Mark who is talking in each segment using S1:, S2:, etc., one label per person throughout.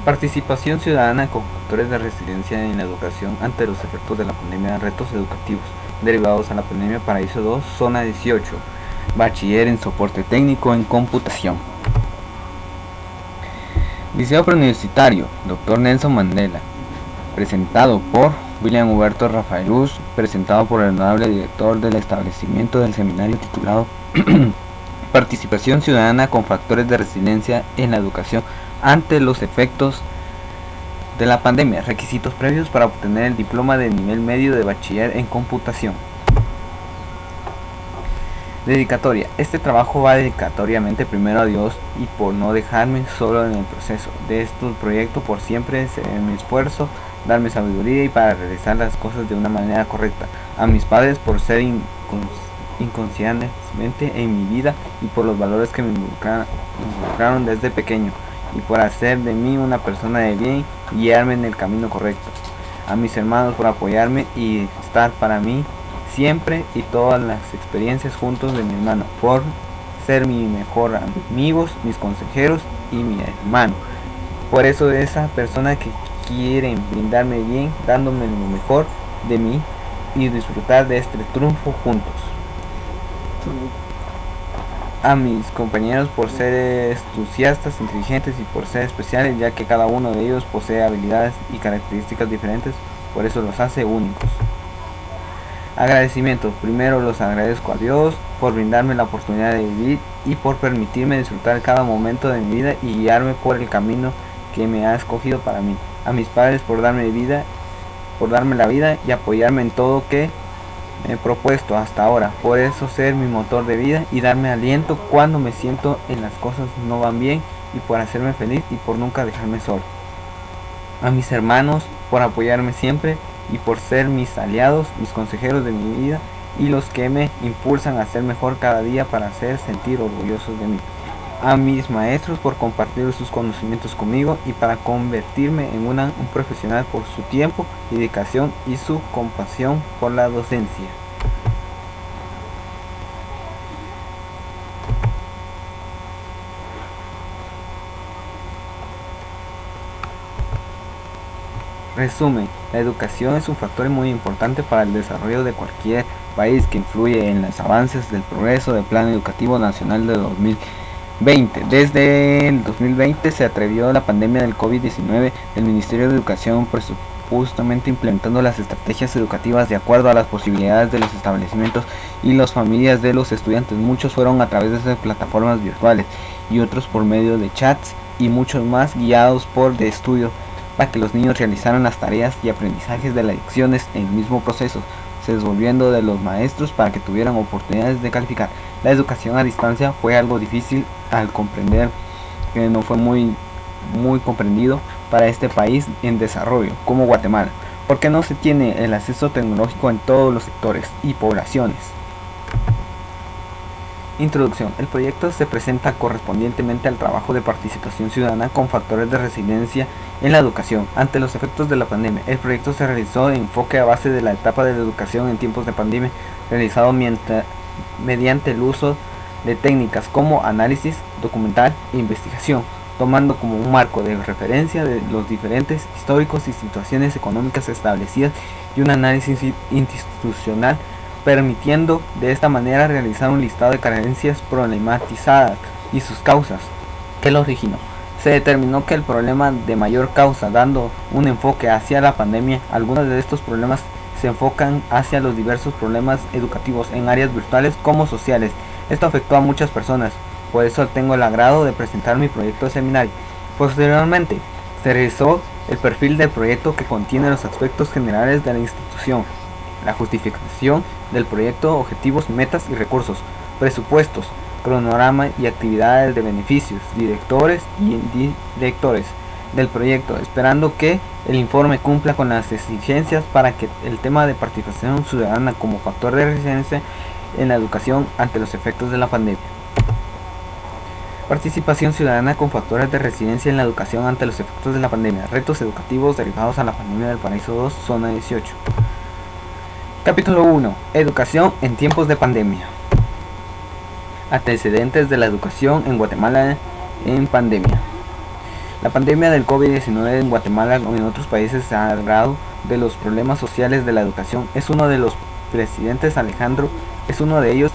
S1: Participación ciudadana con factores de resiliencia en la educación ante los efectos de la pandemia, retos educativos derivados a la pandemia, Paraíso 2, Zona 18, Bachiller en Soporte Técnico en Computación. Liceo Preuniversitario, Dr. Nelson Mandela, presentado por William Huberto Rafaeluz, presentado por el honorable director del establecimiento del seminario titulado Participación ciudadana con factores de resiliencia en la educación ante los efectos de la pandemia, requisitos previos para obtener el diploma de nivel medio de bachiller en computación. Dedicatoria. Este trabajo va dedicatoriamente primero a Dios y por no dejarme solo en el proceso de este proyecto, por siempre seré mi esfuerzo, darme sabiduría y para realizar las cosas de una manera correcta. A mis padres por ser inconscientemente en mi vida y por los valores que me involucraron desde pequeño y por hacer de mí una persona de bien y guiarme en el camino correcto. A mis hermanos por apoyarme y estar para mí siempre y todas las experiencias juntos de mi hermano, por ser mi mejor amigos, mis consejeros y mi hermano. Por eso esa persona que quieren brindarme bien, dándome lo mejor de mí y disfrutar de este triunfo juntos. A mis compañeros por ser entusiastas, inteligentes y por ser especiales, ya que cada uno de ellos posee habilidades y características diferentes, por eso los hace únicos. Agradecimiento. Primero los agradezco a Dios por brindarme la oportunidad de vivir y por permitirme disfrutar cada momento de mi vida y guiarme por el camino que me ha escogido para mí. A mis padres por darme la vida y apoyarme en todo que me he propuesto hasta ahora, por eso ser mi motor de vida y darme aliento cuando me siento en las cosas no van bien y por hacerme feliz y por nunca dejarme solo. A mis hermanos por apoyarme siempre y por ser mis aliados, mis consejeros de mi vida y los que me impulsan a ser mejor cada día para hacer sentir orgullosos de mí. A mis maestros por compartir sus conocimientos conmigo y para convertirme en un profesional por su tiempo y dedicación y su compasión por la docencia. Resumen, la educación es un factor muy importante para el desarrollo de cualquier país que influye en los avances del progreso del Plan Educativo Nacional de 2020. Desde el 2020 se atrevió la pandemia del COVID-19, el Ministerio de Educación presupuestamente implementando las estrategias educativas de acuerdo a las posibilidades de los establecimientos y las familias de los estudiantes. Muchos fueron a través de plataformas virtuales y otros por medio de chats y muchos más guiados por de estudio para que los niños realizaran las tareas y aprendizajes de las lecciones en el mismo proceso, se devolviendo de los maestros para que tuvieran oportunidades de calificar. La educación a distancia fue algo difícil al comprender, que no fue muy comprendido para este país en desarrollo como Guatemala, porque no se tiene el acceso tecnológico en todos los sectores y poblaciones. Introducción. El proyecto se presenta correspondientemente al trabajo de participación ciudadana con factores de resiliencia en la educación ante los efectos de la pandemia. El proyecto se realizó en enfoque a base de la etapa de la educación en tiempos de pandemia, realizado mediante el uso de técnicas como análisis documental e investigación, tomando como un marco de referencia de los diferentes históricos y situaciones económicas establecidas y un análisis institucional, permitiendo de esta manera realizar un listado de carencias problematizadas y sus causas que lo originó. Se determinó que el problema de mayor causa, dando un enfoque hacia la pandemia, algunos de estos problemas se enfocan hacia los diversos problemas educativos en áreas virtuales como sociales. Esto afectó a muchas personas, por eso tengo el agrado de presentar mi proyecto de seminario. Posteriormente, se realizó el perfil del proyecto que contiene los aspectos generales de la institución, la justificación del proyecto, objetivos, metas y recursos, presupuestos, cronograma y actividades de beneficios, directores y directores del proyecto, esperando que el informe cumpla con las exigencias para que el tema de participación ciudadana como factor de resiliencia en la educación ante los efectos de la pandemia. Participación ciudadana con factores de resiliencia en la educación ante los efectos de la pandemia, retos educativos derivados a la pandemia del Paraíso 2, Zona 18. Capítulo 1. Educación en tiempos de pandemia. Antecedentes de la educación en Guatemala en pandemia. La pandemia del COVID-19 en Guatemala o en otros países ha agravado de los problemas sociales de la educación. Es uno de ellos.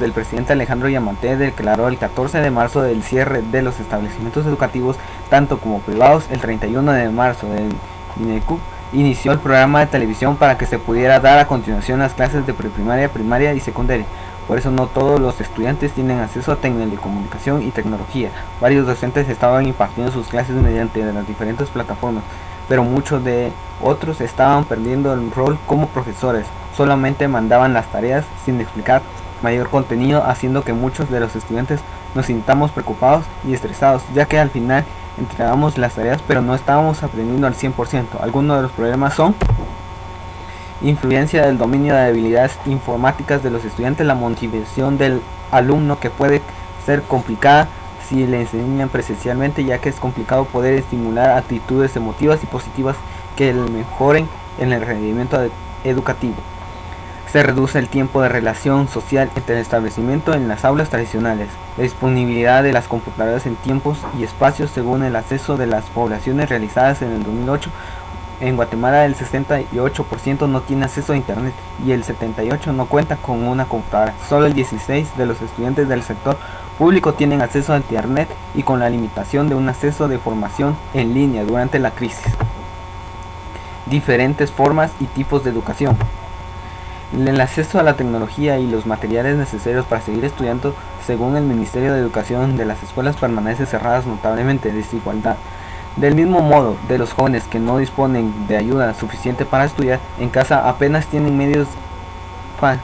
S1: El presidente Alejandro Yamatei declaró el 14 de marzo del cierre de los establecimientos educativos, tanto como privados. El 31 de marzo del INECU inició el programa de televisión para que se pudiera dar a continuación las clases de preprimaria, primaria y secundaria. Por eso no todos los estudiantes tienen acceso a telecomunicación y tecnología. Varios docentes estaban impartiendo sus clases mediante las diferentes plataformas, pero muchos de otros estaban perdiendo el rol como profesores. Solamente mandaban las tareas sin explicar mayor contenido, haciendo que muchos de los estudiantes nos sintamos preocupados y estresados, ya que al final entregábamos las tareas pero no estábamos aprendiendo al 100%. Algunos de los problemas son influencia del dominio de habilidades informáticas de los estudiantes, la motivación del alumno, que puede ser complicada si le enseñan presencialmente, ya que es complicado poder estimular actitudes emotivas y positivas que mejoren en el rendimiento educativo. Se reduce el tiempo de relación social entre el establecimiento en las aulas tradicionales. La disponibilidad de las computadoras en tiempos y espacios según el acceso de las poblaciones realizadas en el 2008. En Guatemala el 68% no tiene acceso a internet y el 78% no cuenta con una computadora. Solo el 16% de los estudiantes del sector público tienen acceso a internet, y con la limitación de un acceso de formación en línea durante la crisis. Diferentes formas y tipos de educación. El acceso a la tecnología y los materiales necesarios para seguir estudiando, según el Ministerio de Educación, de las escuelas permanecen cerradas, notablemente desigualdad. Del mismo modo, de los jóvenes que no disponen de ayuda suficiente para estudiar en casa, apenas tienen medios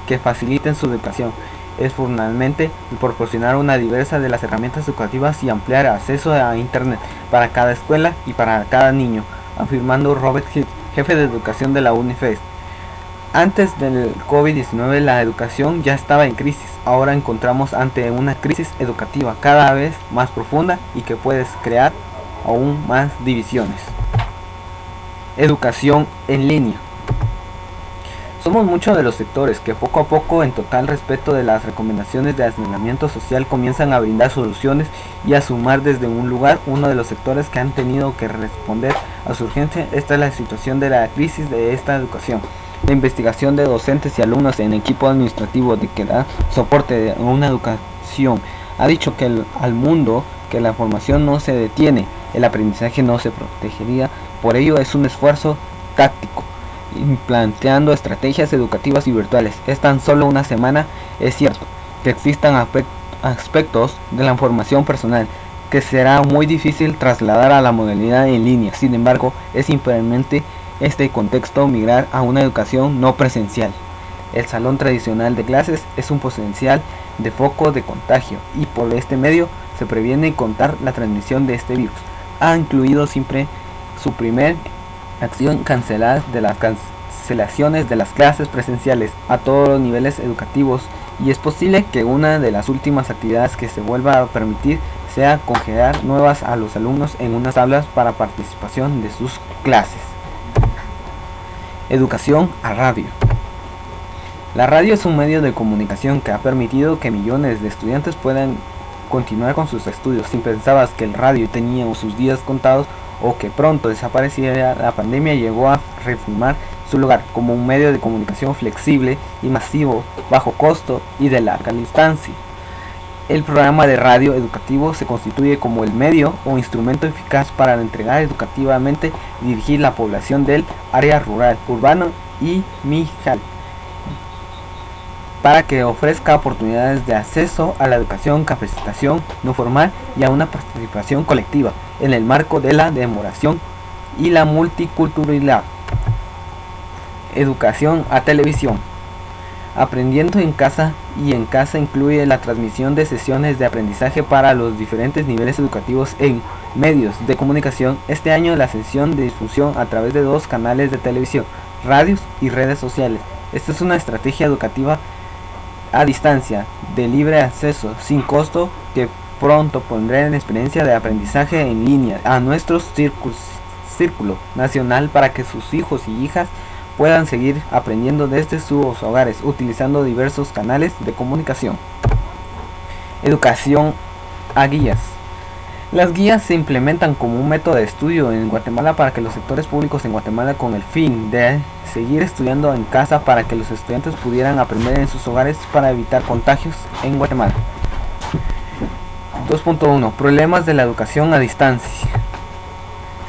S1: que faciliten su educación. Es fundamental proporcionar una diversa de las herramientas educativas y ampliar acceso a internet para cada escuela y para cada niño, afirmando Robert Hill, jefe de educación de la UNIFES. Antes del COVID-19 la educación ya estaba en crisis. Ahora encontramos ante una crisis educativa cada vez más profunda y que puede crear aún más divisiones. Educación en línea. Somos muchos de los sectores que poco a poco, en total respeto de las recomendaciones de aislamiento social, comienzan a brindar soluciones y a sumar desde un lugar. Uno de los sectores que han tenido que responder a su urgencia. Esta es la situación de la crisis de esta educación. La investigación de docentes y alumnos en equipo administrativo de que da soporte a una educación ha dicho que al mundo que la formación no se detiene, el aprendizaje no se protegería. Por ello es un esfuerzo táctico, planteando estrategias educativas y virtuales. Es tan solo una semana. Es cierto que existan aspectos de la formación personal que será muy difícil trasladar a la modalidad en línea. Sin embargo, es impermanente este contexto migrar a una educación no presencial. El salón tradicional de clases es un potencial de foco de contagio, y por este medio se previene contar la transmisión de este virus. Ha incluido siempre su primer acción cancelar de las cancelaciones de las clases presenciales a todos los niveles educativos, y es posible que una de las últimas actividades que se vuelva a permitir sea congelar nuevas a los alumnos en unas aulas para participación de sus clases. Educación a radio. La radio es un medio de comunicación que ha permitido que millones de estudiantes puedan continuar con sus estudios. Si pensabas que el radio tenía sus días contados o que pronto desapareciera, la pandemia llegó a reafirmar su lugar como un medio de comunicación flexible y masivo, bajo costo y de larga distancia. El programa de radio educativo se constituye como el medio o instrumento eficaz para entregar educativamente y dirigir la población del área rural, urbano y mijal, para que ofrezca oportunidades de acceso a la educación, capacitación no formal y a una participación colectiva en el marco de la democracia y la multiculturalidad. Educación a televisión. Aprendiendo en casa, y en casa incluye la transmisión de sesiones de aprendizaje para los diferentes niveles educativos en medios de comunicación. Este año la sesión de difusión a través de 2 canales de televisión, radios y redes sociales. Esta es una estrategia educativa a distancia, de libre acceso, sin costo, que pronto pondrá en experiencia de aprendizaje en línea a nuestro círculo nacional para que sus hijos y hijas puedan seguir aprendiendo desde sus hogares utilizando diversos canales de comunicación. Educación a guías. Las guías se implementan como un método de estudio en Guatemala para que los sectores públicos en Guatemala con el fin de seguir estudiando en casa para que los estudiantes pudieran aprender en sus hogares para evitar contagios en Guatemala. 2.1. Problemas de la educación a distancia.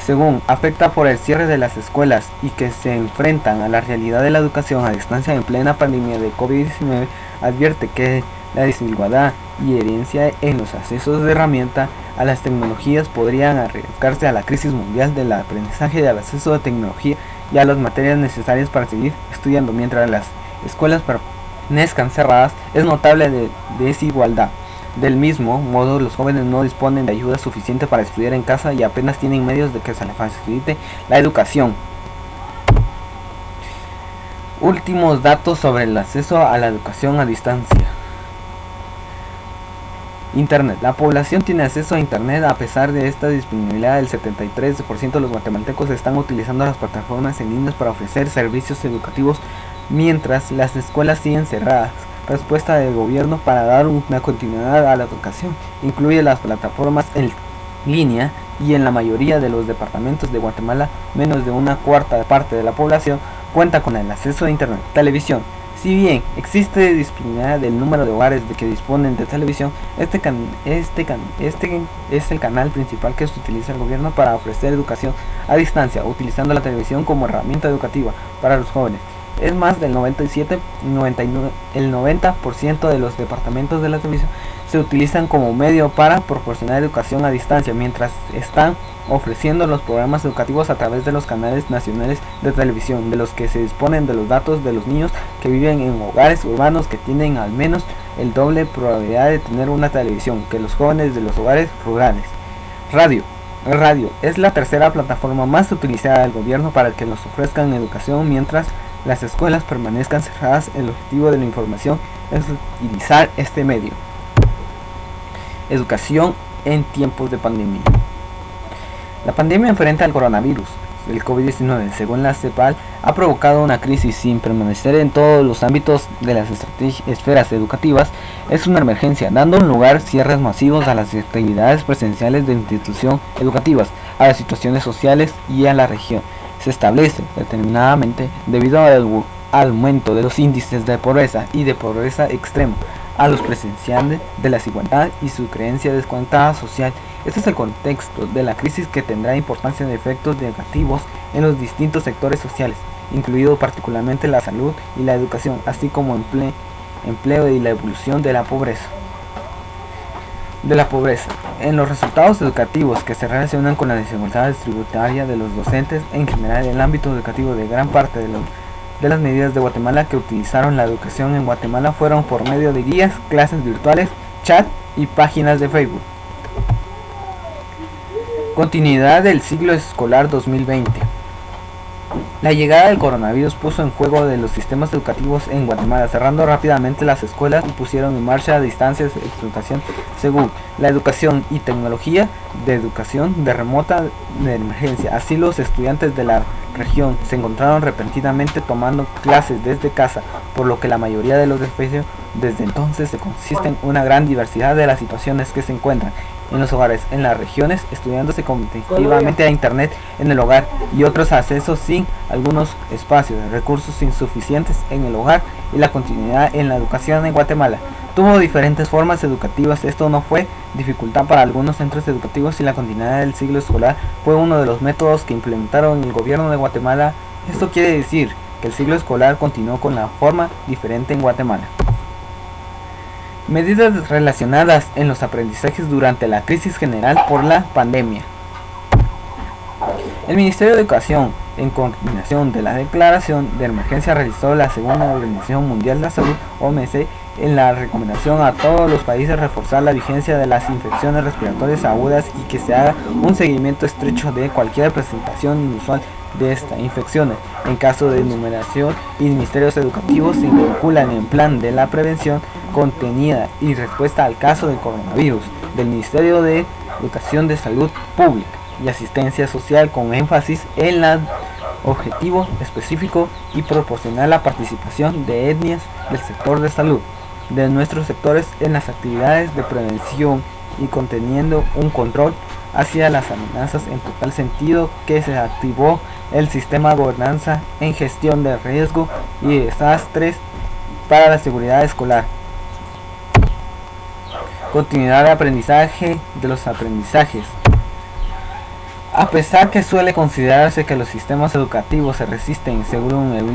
S1: Según afecta por el cierre de las escuelas y que se enfrentan a la realidad de la educación a distancia en plena pandemia de COVID-19, advierte que la desigualdad y herencia en los accesos de herramienta a las tecnologías podrían arriesgarse a la crisis mundial del aprendizaje y al acceso de tecnología y a las materias necesarias para seguir estudiando. Mientras las escuelas permanezcan cerradas, es notable la desigualdad. Del mismo modo, los jóvenes no disponen de ayuda suficiente para estudiar en casa y apenas tienen medios de que se les facilite la educación. Últimos datos sobre el acceso a la educación a distancia. Internet. La población tiene acceso a Internet. A pesar de esta disponibilidad, el 73% de los guatemaltecos están utilizando las plataformas en línea para ofrecer servicios educativos mientras las escuelas siguen cerradas. Respuesta del gobierno para dar una continuidad a la educación incluye las plataformas en línea y en la mayoría de los departamentos de Guatemala menos de una cuarta parte de la población cuenta con el acceso a Internet. Televisión. Si bien existe disponibilidad del número de hogares de que disponen de televisión, este es el canal principal que se utiliza el gobierno para ofrecer educación a distancia, utilizando la televisión como herramienta educativa para los jóvenes. Es más del 90% de los departamentos de la televisión se utilizan como medio para proporcionar educación a distancia, mientras están ofreciendo los programas educativos a través de los canales nacionales de televisión, de los que se disponen de los datos de los niños que viven en hogares urbanos que tienen al menos el doble probabilidad de tener una televisión que los jóvenes de los hogares rurales. Radio. El radio es la tercera plataforma más utilizada del gobierno para que nos ofrezcan educación mientras las escuelas permanezcan cerradas. El objetivo de la información es utilizar este medio. Educación en tiempos de pandemia. La pandemia enfrenta al coronavirus, el COVID-19, según la CEPAL, ha provocado una crisis sin permanecer en todos los ámbitos de las esferas educativas. Es una emergencia, dando lugar cierres masivos a las actividades presenciales de instituciones educativas, a las situaciones sociales y a la región. Se establece determinadamente debido al aumento de los índices de pobreza y de pobreza extrema, a los presenciales de la desigualdad y su creencia desconectada social. Este es el contexto de la crisis que tendrá importancia de efectos negativos en los distintos sectores sociales, incluido particularmente la salud y la educación, así como empleo y la evolución de la pobreza. En los resultados educativos que se relacionan con la desigualdad distributaria de los docentes, en general el ámbito educativo de gran parte de las medidas de Guatemala que utilizaron la educación en Guatemala fueron por medio de guías, clases virtuales, chat y páginas de Facebook. Continuidad del ciclo escolar 2020. La llegada del coronavirus puso en juego de los sistemas educativos en Guatemala, cerrando rápidamente las escuelas y pusieron en marcha distancias de explotación según la educación y tecnología de educación de remota de emergencia. Así los estudiantes de la región se encontraron repentinamente tomando clases desde casa, por lo que la mayoría de los desafíos desde entonces se consisten en una gran diversidad de las situaciones que se encuentran en los hogares en las regiones, estudiándose competitivamente a internet en el hogar y otros accesos sin algunos espacios de recursos insuficientes en el hogar y la continuidad en la educación en Guatemala. Tuvo diferentes formas educativas. Esto no fue dificultad para algunos centros educativos y la continuidad del ciclo escolar fue uno de los métodos que implementaron el gobierno de Guatemala. Esto quiere decir que el ciclo escolar continuó con la forma diferente en Guatemala. Medidas relacionadas en los aprendizajes durante la crisis general por la pandemia. El Ministerio de Educación, en coordinación de la declaración de emergencia, realizó la segunda Organización Mundial de la Salud, OMS, en la recomendación a todos los países reforzar la vigilancia de las infecciones respiratorias agudas y que se haga un seguimiento estrecho de cualquier presentación inusual de estas infecciones. En caso de enumeración y ministerios educativos se vinculan en plan de la prevención contenida y respuesta al caso del coronavirus del Ministerio de Educación de Salud Pública y Asistencia Social, con énfasis en el objetivo específico y proporcionar la participación de etnias del sector de salud de nuestros sectores en las actividades de prevención y conteniendo un control hacia las amenazas en total sentido, que se activó el sistema de gobernanza en gestión de riesgo y desastres para la seguridad escolar. Continuidad de aprendizaje de los aprendizajes. A pesar que suele considerarse que los sistemas educativos se resisten, según el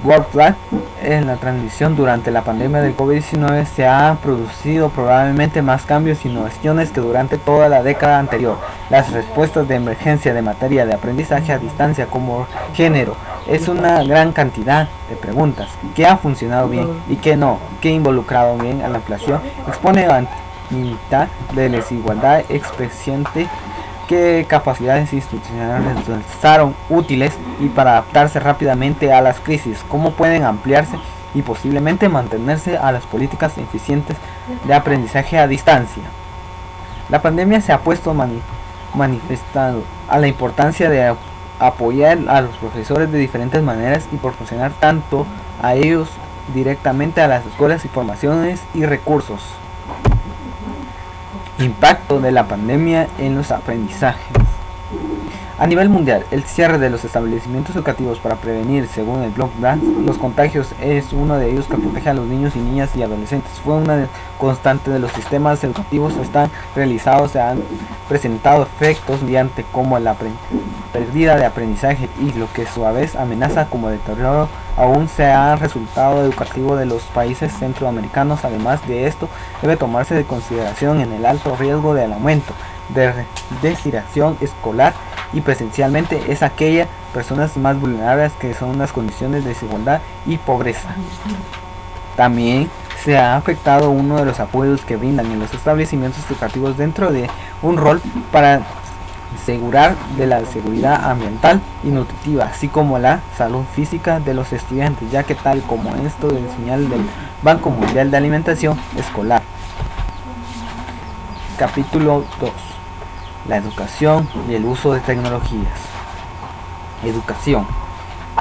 S1: World Bank, en la transición durante la pandemia del COVID-19 se han producido probablemente más cambios e innovaciones que durante toda la década anterior. Las respuestas de emergencia de materia de aprendizaje a distancia como género es una gran cantidad de preguntas. ¿Qué ha funcionado bien y qué no? ¿Qué ha involucrado bien a la inflación? Expone la mitad de desigualdad expresiente. ¿Qué capacidades institucionales resultaron útiles y para adaptarse rápidamente a las crisis? ¿Cómo pueden ampliarse y posiblemente mantenerse a las políticas eficientes de aprendizaje a distancia? La pandemia se ha puesto manifestado a la importancia de apoyar a los profesores de diferentes maneras y proporcionar tanto a ellos directamente a las escuelas informaciones y recursos. Impacto de la pandemia en los aprendizajes. A nivel mundial, el cierre de los establecimientos educativos para prevenir, según el Blog Brand, los contagios es uno de ellos que protege a los niños y niñas y adolescentes. Fue una constante de los sistemas educativos están realizados, se han presentado efectos mediante como la pérdida de aprendizaje y lo que a su vez amenaza como deterioro aún se ha resultado educativo de los países centroamericanos. Además de esto, debe tomarse de consideración en el alto riesgo del aumento de deserción escolar y presencialmente es aquella personas más vulnerables que son las condiciones de desigualdad y pobreza. También se ha afectado uno de los apoyos que brindan en los establecimientos educativos dentro de un rol para asegurar de la seguridad ambiental y nutritiva, así como la salud física de los estudiantes, ya que tal como esto de señal del Banco Mundial de Alimentación Escolar. Capítulo 2. La educación y el uso de tecnologías. Educación.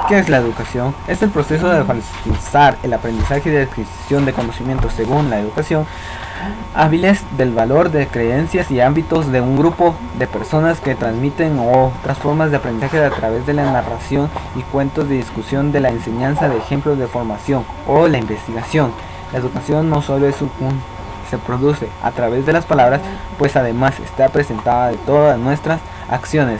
S1: ¿Qué es la educación? Es el proceso de facilitar el aprendizaje y de adquisición de conocimientos según la educación hábiles del valor de creencias y ámbitos de un grupo de personas que transmiten otras formas de aprendizaje a través de la narración y cuentos de discusión de la enseñanza de ejemplos de formación o la investigación. La educación no solo es se produce a través de las palabras, pues además está presentada de todas nuestras acciones,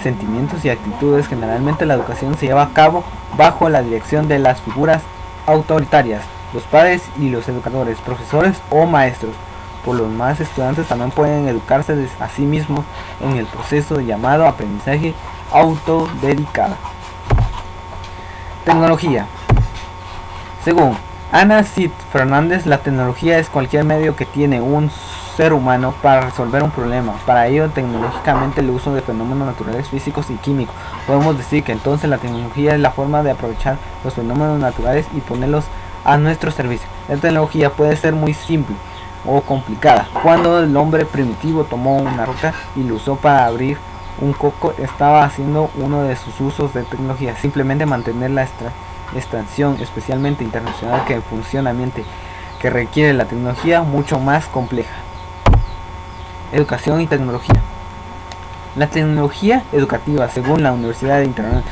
S1: sentimientos y actitudes. Generalmente la educación se lleva a cabo bajo la dirección de las figuras autoritarias, los padres y los educadores, profesores o maestros. Por los más estudiantes también pueden educarse a sí mismos en el proceso llamado aprendizaje autodedicado. Tecnología. Según Ana Cid Fernández, la tecnología es cualquier medio que tiene un ser humano para resolver un problema. Para ello, tecnológicamente, el uso de fenómenos naturales, físicos y químicos. Podemos decir que entonces la tecnología es la forma de aprovechar los fenómenos naturales y ponerlos a nuestro servicio. La tecnología puede ser muy simple o complicada. Cuando el hombre primitivo tomó una roca y lo usó para abrir un coco, estaba haciendo uno de sus usos de tecnología. Simplemente mantener la extracción, especialmente internacional, que el funcionamiento que requiere la tecnología mucho más compleja. Educación y tecnología. La tecnología educativa, según la Universidad de Internet,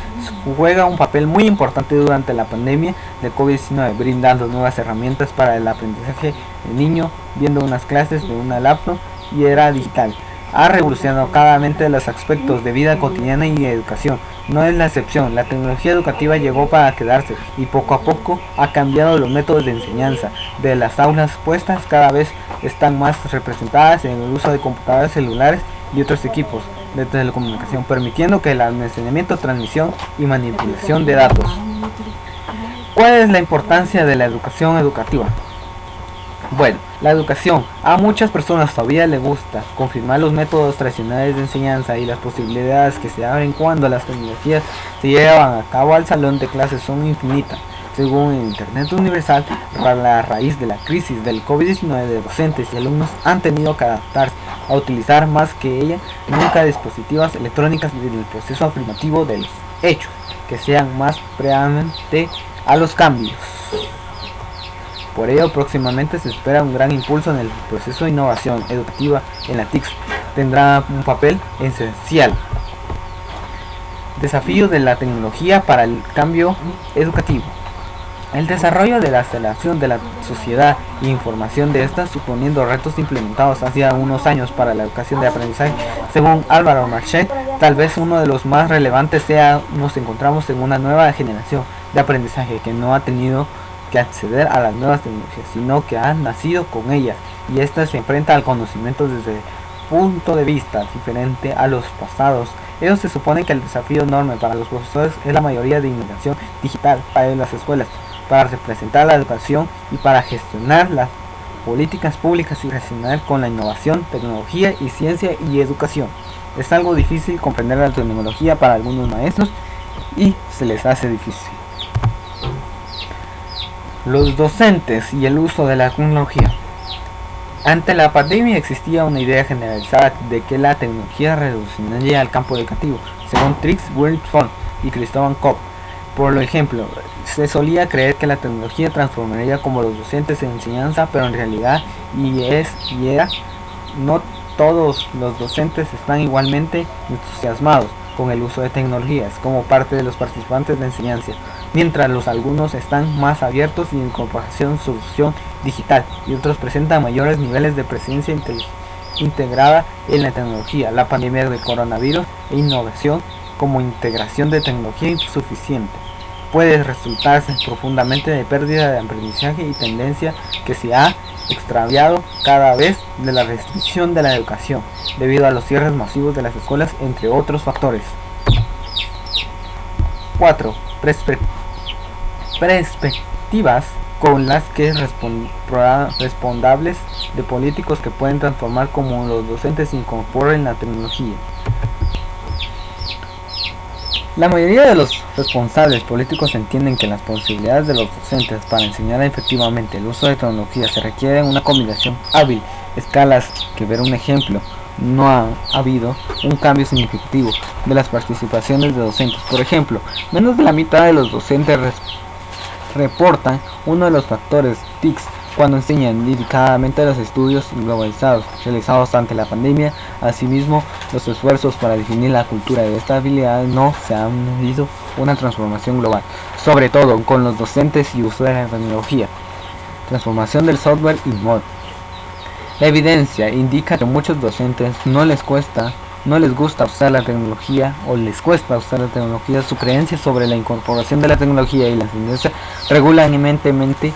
S1: juega un papel muy importante durante la pandemia de COVID-19, brindando nuevas herramientas para el aprendizaje del niño, viendo unas clases de una laptop y era digital. Ha revolucionado claramente los aspectos de vida cotidiana y educación. No es la excepción, la tecnología educativa llegó para quedarse y poco a poco ha cambiado los métodos de enseñanza. De las aulas puestas cada vez están más representadas en el uso de computadores celulares y otros equipos de telecomunicación, permitiendo que el almacenamiento, transmisión y manipulación de datos. ¿Cuál es la importancia de la educación educativa? Bueno, la educación. A muchas personas todavía les gusta confirmar los métodos tradicionales de enseñanza y las posibilidades que se abren cuando las tecnologías se llevan a cabo al salón de clases son infinitas. Según el Internet Universal, a la raíz de la crisis del COVID-19, docentes y alumnos han tenido que adaptarse a utilizar más que ella nunca dispositivos electrónicos en el proceso afirmativo de los hechos, que sean más previamente a los cambios. Por ello, próximamente se espera un gran impulso en el proceso de innovación educativa en la TIC. tendrá un papel esencial. Desafío de la tecnología para el cambio educativo. El desarrollo de la aceleración de la sociedad e información de esta, suponiendo retos implementados hace unos años para la educación de aprendizaje, según Álvaro Marchett, tal vez uno de los más relevantes sea: nos encontramos en una nueva generación de aprendizaje que no ha tenido que acceder a las nuevas tecnologías, sino que ha nacido con ellas, y ésta se enfrenta al conocimiento desde punto de vista diferente a los pasados. Ello se supone que el desafío enorme para los profesores es la mayoría de inmigración digital para las escuelas, para representar la educación y para gestionar las políticas públicas y relacionar con la innovación, tecnología y ciencia y educación. Es algo difícil comprender la tecnología para algunos maestros y se les hace difícil. Los docentes y el uso de la tecnología. Ante la pandemia existía una idea generalizada de que la tecnología revolucionaría el campo educativo, según Trix Wilson y Cristóbal Kopp. Por ejemplo, se solía creer que la tecnología transformaría como los docentes en enseñanza, pero en realidad no todos los docentes están igualmente entusiasmados con el uso de tecnologías como parte de los participantes de enseñanza, mientras algunos están más abiertos y en incorporación solución digital y otros presentan mayores niveles de presencia integrada en la tecnología. La pandemia de coronavirus e innovación como integración de tecnología insuficiente puede resultarse profundamente de pérdida de aprendizaje y tendencia que se ha extraviado cada vez de la restricción de la educación debido a los cierres masivos de las escuelas, entre otros factores. 4. Perspectivas con las que respondables de políticos que pueden transformar como los docentes incorporen la tecnología. La mayoría de los responsables políticos entienden que las posibilidades de los docentes para enseñar efectivamente el uso de tecnología se requieren una combinación hábil, escalas que ver un ejemplo. No ha habido un cambio significativo de las participaciones de docentes. Por ejemplo, menos de la mitad de los docentes reportan uno de los factores TICs cuando enseñan dedicadamente los estudios globalizados realizados ante la pandemia. Asimismo, los esfuerzos para definir la cultura de esta habilidad no se han medido una transformación global, sobre todo con los docentes y uso de la tecnología. Transformación del software y mod. La evidencia indica que muchos docentes no les gusta usar la tecnología o les cuesta usar la tecnología. Su creencia sobre la incorporación de la tecnología y la tendencia regularmente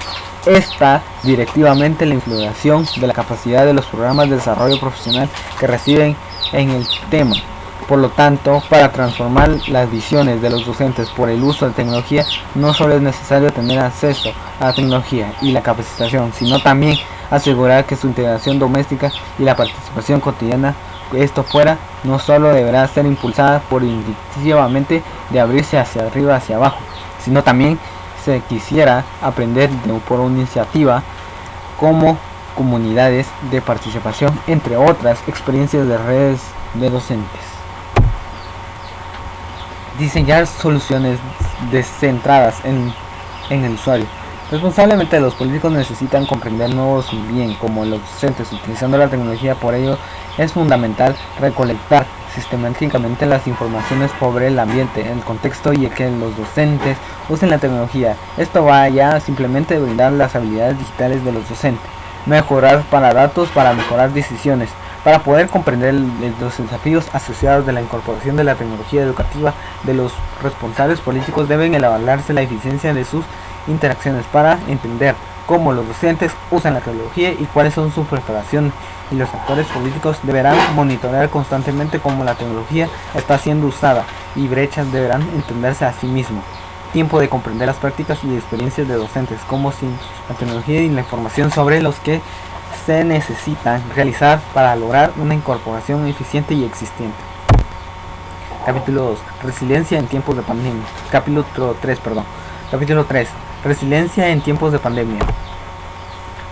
S1: está directivamente la influenciación de la capacidad de los programas de desarrollo profesional que reciben en el tema. Por lo tanto, para transformar las visiones de los docentes por el uso de tecnología, no solo es necesario tener acceso a la tecnología y la capacitación, sino también asegurar que su integración doméstica y la participación cotidiana esto fuera, no solo deberá ser impulsada por intuitivamente de abrirse hacia arriba hacia abajo, sino también se quisiera aprender por una iniciativa como comunidades de participación, entre otras experiencias de redes de docentes. Diseñar soluciones descentradas en el usuario. Responsablemente los políticos necesitan comprender nuevos bien como los docentes utilizando la tecnología. Por ello es fundamental recolectar sistemáticamente las informaciones sobre el ambiente, el contexto y que los docentes usen la tecnología. Esto va ya simplemente brindar las habilidades digitales de los docentes, mejorar para datos para mejorar decisiones. Para poder comprender los desafíos asociados de la incorporación de la tecnología educativa de los responsables políticos deben evaluarse la eficiencia de sus interacciones para entender cómo los docentes usan la tecnología y cuáles son sus preparaciones, y los actores políticos deberán monitorear constantemente cómo la tecnología está siendo usada y brechas deberán entenderse a sí mismos. Tiempo de comprender las prácticas y experiencias de docentes como sin la tecnología y la información sobre los que se necesitan realizar para lograr una incorporación eficiente y existente. Capítulo 2. Resiliencia en tiempos de pandemia. Capítulo 3. Resiliencia en tiempos de pandemia.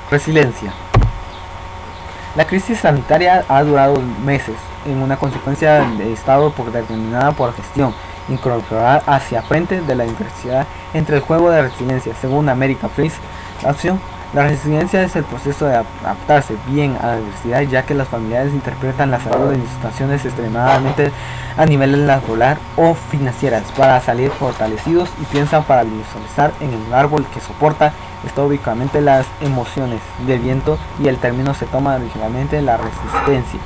S1: Resiliencia. La crisis sanitaria ha durado meses, en una consecuencia de estado determinada por gestión, incorporar hacia frente de la diversidad entre el juego de resiliencia, según America Freeze Action. La resiliencia es el proceso de adaptarse bien a la adversidad, ya que las familias interpretan la salud en situaciones extremadamente a nivel laboral o financieras para salir fortalecidos y piensan para visualizar en el árbol que soporta históricamente las emociones del viento, y el término se toma originalmente la resistencia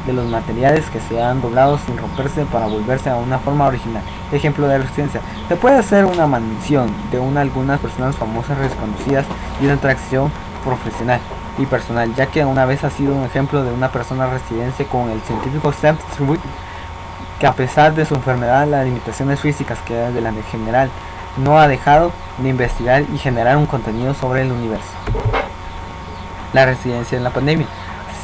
S1: de los materiales que se han doblado sin romperse para volverse a una forma original. Ejemplo de resistencia: se puede hacer una mansión de algunas personas famosas reconocidas y una atracción profesional y personal, ya que una vez ha sido un ejemplo de una persona resiliente con el científico Sam Trippitt, que a pesar de su enfermedad, las limitaciones físicas que de la general, no ha dejado de investigar y generar un contenido sobre el universo. La resiliencia en la pandemia.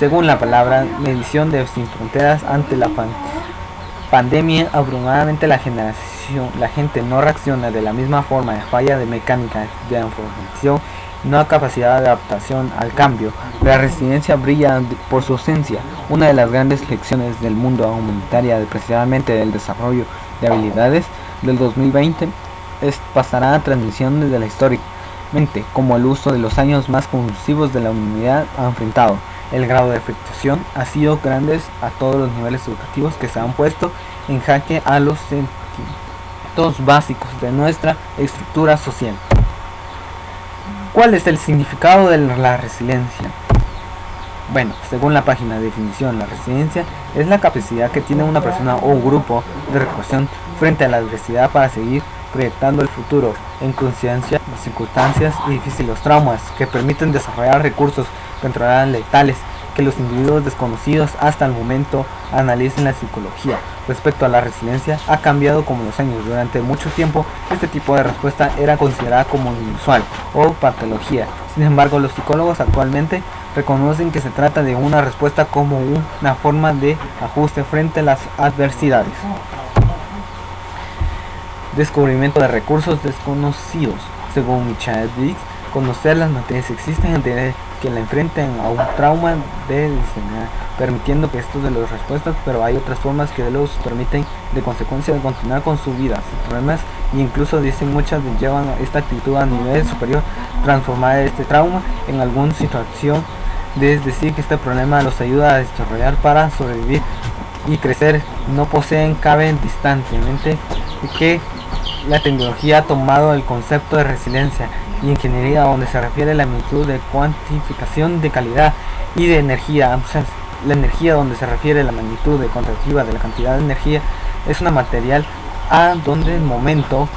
S1: Según la palabra medición de Sin Fronteras, ante la pandemia, abrumadamente la gente no reacciona de la misma forma de falla de mecánica de información, no hay capacidad de adaptación al cambio. La resiliencia brilla por su ausencia. Una de las grandes lecciones del mundo humanitaria, precisamente del desarrollo de habilidades del 2020, pasará a transmisiones de la historia, como el uso de los años más convulsivos de la humanidad ha enfrentado. El grado de afectación ha sido grande a todos los niveles educativos, que se han puesto en jaque a los sentimientos básicos de nuestra estructura social. ¿Cuál es el significado de la resiliencia? Bueno, según la página de definición, la resiliencia es la capacidad que tiene una persona o grupo de recuperación frente a la adversidad para seguir proyectando el futuro en conciencia de circunstancias y difíciles traumas, que permiten desarrollar recursos controlables letales que los individuos desconocidos hasta el momento analicen. La psicología respecto a la resiliencia ha cambiado con los años. Durante mucho tiempo este tipo de respuesta era considerada como inusual o patología. Sin embargo, los psicólogos actualmente reconocen que se trata de una respuesta como una forma de ajuste frente a las adversidades. Descubrimiento de recursos desconocidos. Según Michael Biggs, conocer las materias existentes que la enfrenten a un trauma de diseñar, permitiendo que estos de las respuestas, pero hay otras formas que los permiten de consecuencia de continuar con su vida, sus problemas, e incluso dicen muchas llevan esta actitud a nivel superior, transformar este trauma en alguna situación, es decir, que este problema los ayuda a desarrollar para sobrevivir y crecer. No poseen, caben distantemente que la tecnología ha tomado el concepto de resiliencia y ingeniería, donde se refiere a la magnitud de cuantificación de calidad y de energía. La energía, donde se refiere a la magnitud de cuantitativa de la cantidad de energía, es una material a donde el momento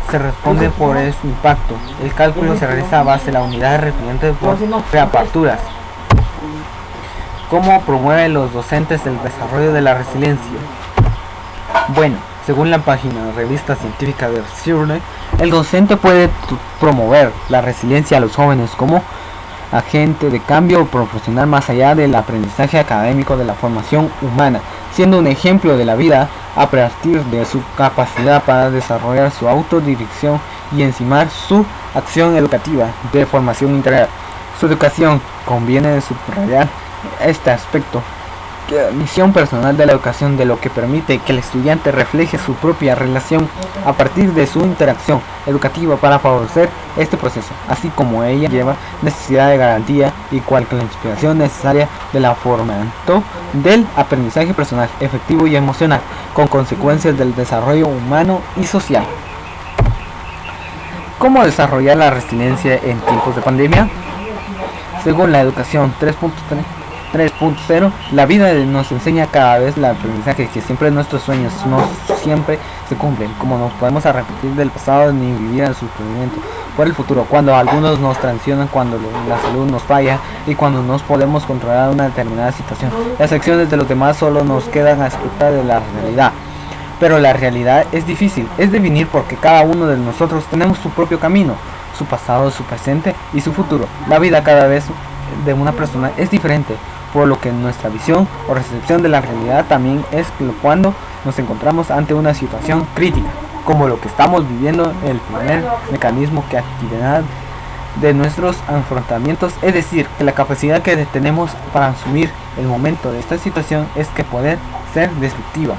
S1: se responde por ese impacto. El cálculo se realiza a base de la unidad referente por reaperturas. ¿Cómo promueven los docentes el desarrollo de la resiliencia? Bueno, según la página de revista científica de CIRNE, el docente puede promover la resiliencia a los jóvenes como agente de cambio profesional más allá del aprendizaje académico de la formación humana, siendo un ejemplo de la vida a partir de su capacidad para desarrollar su autodirección y encimar su acción educativa de formación integral. Su educación conviene subrayar este aspecto, que la misión personal de la educación, de lo que permite que el estudiante refleje su propia relación a partir de su interacción educativa para favorecer este proceso, así como ella lleva necesidad de garantía y cualquier inspiración necesaria de la fomento del aprendizaje personal, efectivo y emocional, con consecuencias del desarrollo humano y social. ¿Cómo desarrollar la resiliencia en tiempos de pandemia? Según la educación 3.0, la vida nos enseña cada vez el aprendizaje, que siempre nuestros sueños no siempre se cumplen, como nos podemos arrepentir del pasado ni vivir el sufrimiento por el futuro, cuando algunos nos traicionan, cuando la salud nos falla y cuando no podemos controlar una determinada situación. Las acciones de los demás solo nos quedan a expectar de la realidad, pero la realidad es difícil, es definir, porque cada uno de nosotros tenemos su propio camino, su pasado, su presente y su futuro. La vida cada vez de una persona es diferente, por lo que nuestra visión o recepción de la realidad también es cuando nos encontramos ante una situación crítica, como lo que estamos viviendo. El primer mecanismo que actividad de nuestros afrontamientos, es decir, que la capacidad que tenemos para asumir el momento de esta situación es que puede ser destructiva.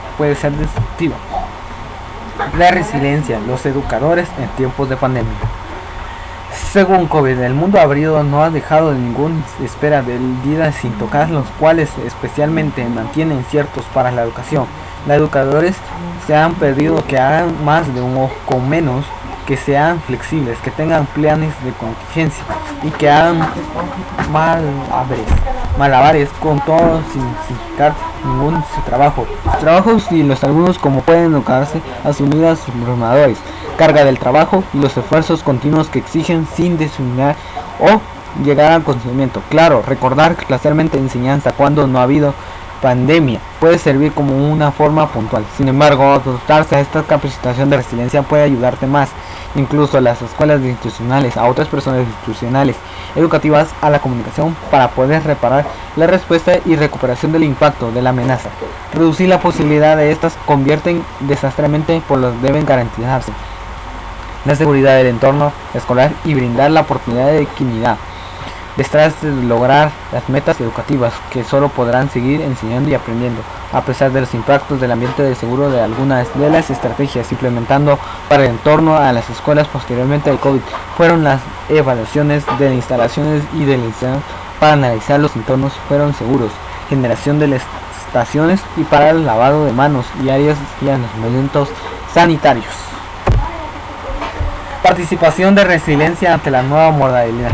S1: La resiliencia, los educadores en tiempos de pandemia. Según COVID, el mundo abrido no ha dejado ninguna espera de vida sin tocar, los cuales especialmente mantienen ciertos para la educación. Los educadores se han pedido que hagan más de uno con menos, que sean flexibles, que tengan planes de contingencia y que hagan malabares con todo sin significar ningún su trabajo. Sus trabajos y los alumnos como pueden educarse asumir a sus abrumadores, carga del trabajo y los esfuerzos continuos que exigen sin desunir o llegar al conocimiento. Claro, recordar parcialmente enseñanza cuando no ha habido pandemia puede servir como una forma puntual. Sin embargo, adaptarse a esta capacitación de resiliencia puede ayudarte más, incluso a las escuelas institucionales, a otras personas institucionales educativas, a la comunicación, para poder reparar la respuesta y recuperación del impacto de la amenaza. Reducir la posibilidad de estas convierten desastrosamente por los deben garantizarse la seguridad del entorno escolar y brindar la oportunidad de equidad detrás de lograr las metas educativas que solo podrán seguir enseñando y aprendiendo a pesar de los impactos del ambiente de seguro de algunas de las estrategias implementando para el entorno a las escuelas posteriormente al COVID fueron las evaluaciones de instalaciones y del instalación para analizar los entornos fueron seguros, generación de las estaciones y para el lavado de manos y áreas y alimentos sanitarios. Participación de resiliencia ante la nueva modalidad.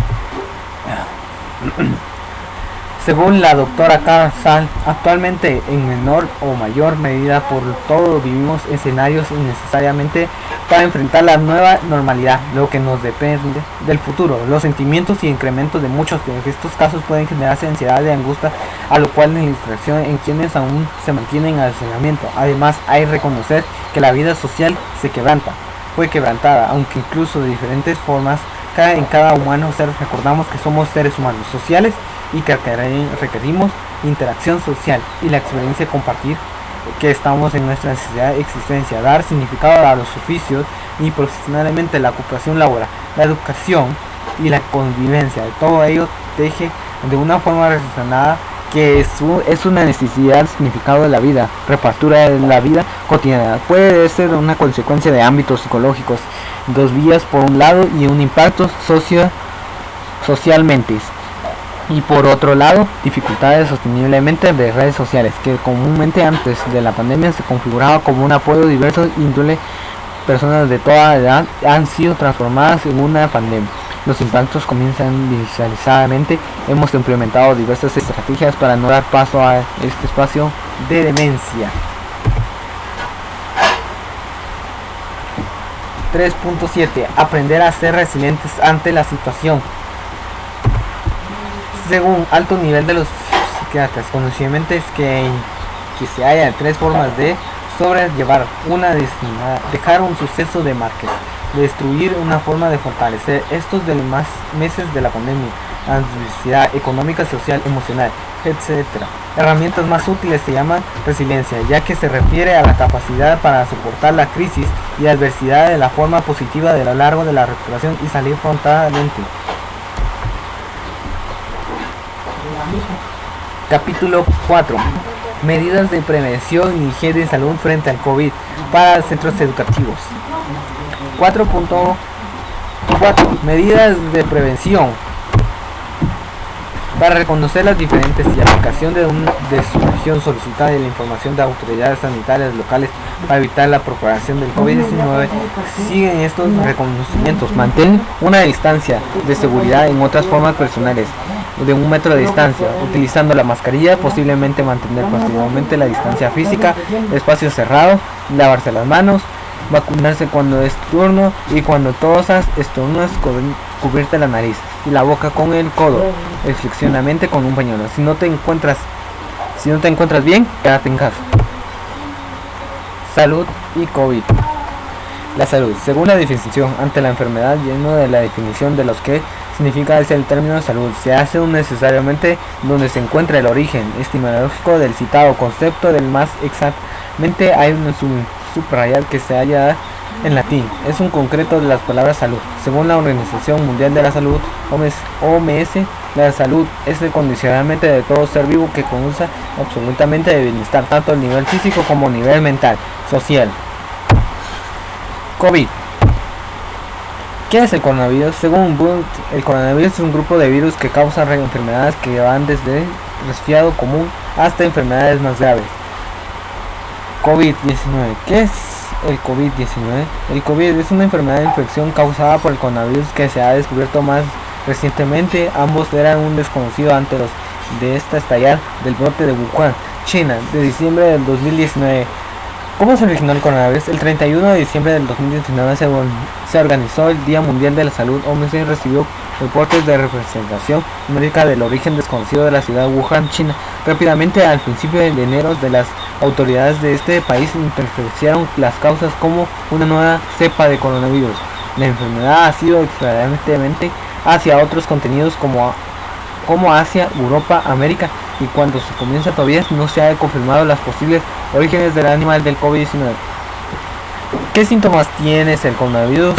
S1: Según la doctora Carl, actualmente en menor o mayor medida por todo vivimos escenarios innecesariamente para enfrentar la nueva normalidad, lo que nos depende del futuro. Los sentimientos y incrementos de muchos de estos casos pueden generarse ansiedad y angustia, a lo cual la ilustración en quienes aún se mantienen al aislamiento. Además, hay que reconocer que la vida social fue quebrantada, aunque incluso de diferentes formas. En cada humano recordamos que somos seres humanos sociales y que requerimos interacción social y la experiencia de compartir que estamos en nuestra necesidad de existencia, dar significado a los oficios y profesionalmente la ocupación laboral, la educación y la convivencia. De todo ello teje de una forma relacionada que es una necesidad, significado de la vida, repartura de la vida cotidiana. Puede ser una consecuencia de ámbitos psicológicos, dos vías por un lado y un impacto socialmente y por otro lado dificultades sosteniblemente de redes sociales que comúnmente antes de la pandemia se configuraba como un apoyo diverso índole. Personas de toda edad han sido transformadas en una pandemia. Los impactos comienzan visualizadamente. Hemos implementado diversas estrategias para no dar paso a este espacio de demencia. 3.7. Aprender a ser resilientes ante la situación. Según alto nivel de los psiquiatras, conocimientemente es que se haya tres formas de sobrellevar una destinada, dejar un suceso de marcas, destruir una forma de fortalecer estos de los más meses de la pandemia, adversidad económica, social, emocional, etc. Herramientas más útiles se llaman resiliencia, ya que se refiere a la capacidad para soportar la crisis y adversidad de la forma positiva de lo largo de la recuperación y salir frontalmente. Capítulo 4. Medidas de prevención y higiene de salud frente al COVID para centros educativos. 4.4. Medidas de prevención para reconocer las diferentes y aplicación de solución solicitada de la información de autoridades sanitarias locales para evitar la propagación del COVID-19. Siguen estos reconocimientos. Mantén una distancia de seguridad en otras formas personales de 1 metro de distancia, utilizando la mascarilla, posiblemente mantener continuamente la distancia física, espacio cerrado, lavarse las manos, vacunarse cuando es turno y cuando tosas, estornudas, cubrirte la nariz y la boca con el codo, flexionamente con un pañuelo. Si no te encuentras bien, quédate en casa. Salud y COVID. La salud, según la definición ante la enfermedad, lleno de la definición de los que significa el término salud, se hace necesariamente donde se encuentra el origen etimológico del citado concepto. Del más exactamente hay un subrayar que se halla en latín, es un concreto de las palabras salud. Según la Organización Mundial de la Salud, OMS, la salud es el condicionamiento de todo ser vivo que conduce absolutamente de bienestar, tanto a nivel físico como a nivel mental, social. COVID. ¿Qué es el coronavirus? Según Bunt, el coronavirus es un grupo de virus que causa enfermedades que van desde resfriado común hasta enfermedades más graves. COVID-19. ¿Qué es el COVID-19? El COVID es una enfermedad de infección causada por el coronavirus que se ha descubierto más recientemente. Ambos eran un desconocido antes de esta estallar del brote de Wuhan, China, de diciembre del 2019. ¿Cómo se originó el coronavirus? El 31 de diciembre del 2019 se organizó el Día Mundial de la Salud. OMS recibió reportes de representación numérica del origen desconocido de la ciudad de Wuhan, China. Rápidamente, al principio de enero, de las autoridades de este país interpretaron las causas como una nueva cepa de coronavirus. La enfermedad ha sido extraordinariamente hacia otros continentes como Asia, Europa, América, y cuando se comienza todavía no se ha confirmado las posibles orígenes del animal del COVID-19. ¿Qué síntomas tiene el coronavirus?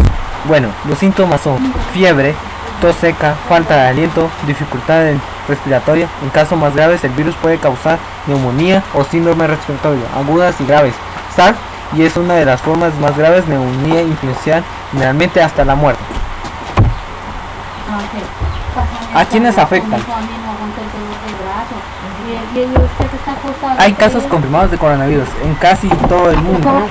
S1: Bueno, los síntomas son fiebre, tos seca, falta de aliento, dificultad respiratoria. En casos más graves, el virus puede causar neumonía o síndrome respiratorio agudas y graves, SARS, y es una de las formas más graves, neumonía influencial, generalmente hasta la muerte. ¿A quiénes afectan? Hay casos confirmados de coronavirus en casi todo el mundo,